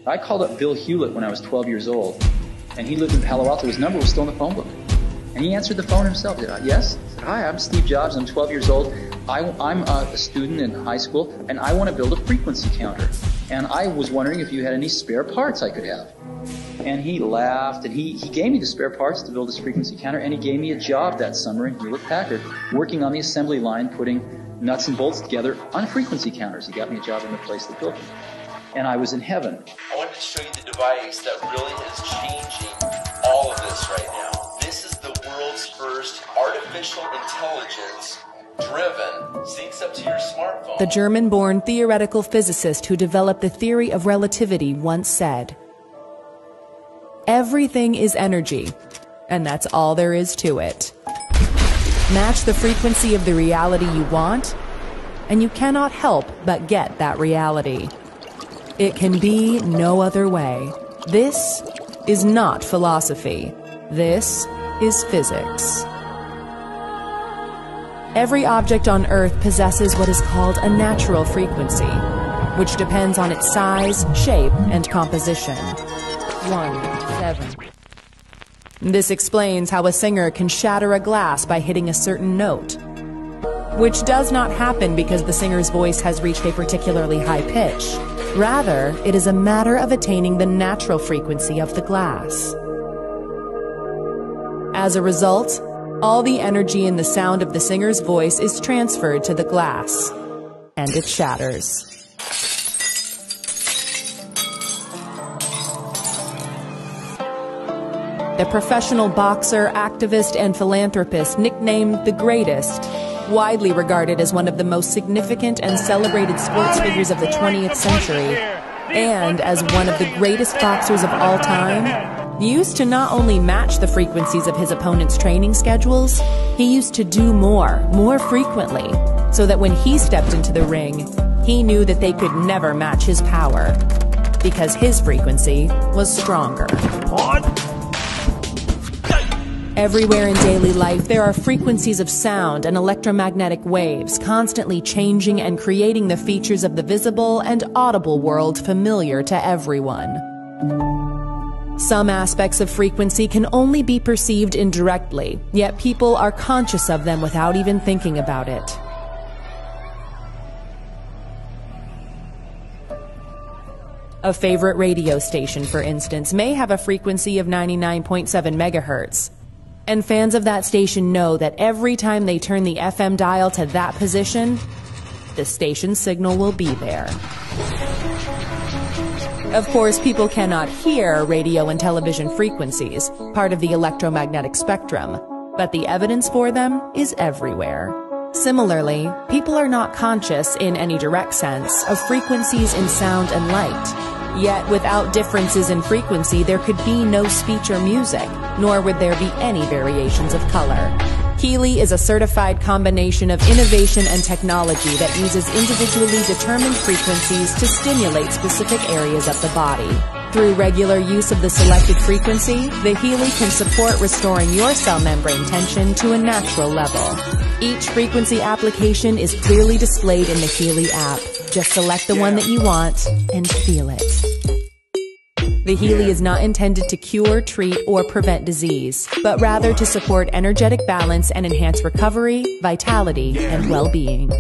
I called up Bill Hewlett when I was 12 years old, and he lived in Palo Alto. His number was still in the phone book. And he answered the phone himself. He said, yes? I said, hi, I'm Steve Jobs. I'm 12 years old. I'm a student in high school, and I want to build a frequency counter. And I was wondering if you had any spare parts I could have. And he laughed, and he gave me the spare parts to build this frequency counter, and he gave me a job that summer in Hewlett-Packard, working on the assembly line, putting nuts and bolts together on frequency counters. He got me a job in the place that built them. And I was in heaven. I wanted to show you the device that really is changing all of this right now. This is the world's first artificial intelligence driven, syncs up to your smartphone. The German-born theoretical physicist who developed the theory of relativity once said, "Everything is energy, and that's all there is to it. Match the frequency of the reality you want, and you cannot help but get that reality. It can be no other way. This is not philosophy. This is physics." Every object on Earth possesses what is called a natural frequency, which depends on its size, shape, and composition. 1-7. This explains how a singer can shatter a glass by hitting a certain note, which does not happen because the singer's voice has reached a particularly high pitch. Rather, it is a matter of attaining the natural frequency of the glass. As a result, all the energy in the sound of the singer's voice is transferred to the glass, and it shatters. The professional boxer, activist, and philanthropist nicknamed the Greatest, widely regarded as one of the most significant and celebrated sports figures of the 20th century, and as one of the greatest boxers of all time, used to not only match the frequencies of his opponent's training schedules, he used to do more frequently, so that when he stepped into the ring, he knew that they could never match his power, because his frequency was stronger. Everywhere in daily life, there are frequencies of sound and electromagnetic waves constantly changing and creating the features of the visible and audible world familiar to everyone. Some aspects of frequency can only be perceived indirectly, yet people are conscious of them without even thinking about it. A favorite radio station, for instance, may have a frequency of 99.7 megahertz. And fans of that station know that every time they turn the FM dial to that position, the station's signal will be there. Of course, people cannot hear radio and television frequencies, part of the electromagnetic spectrum, but the evidence for them is everywhere. Similarly, people are not conscious, in any direct sense, of frequencies in sound and light. Yet, without differences in frequency, there could be no speech or music, nor would there be any variations of color. Healy is a certified combination of innovation and technology that uses individually determined frequencies to stimulate specific areas of the body. Through regular use of the selected frequency, the Healy can support restoring your cell membrane tension to a natural level. Each frequency application is clearly displayed in the Healy app. Just select the one that you want and feel it. The Healy is not intended to cure, treat, or prevent disease, but rather to support energetic balance and enhance recovery, vitality, and well-being.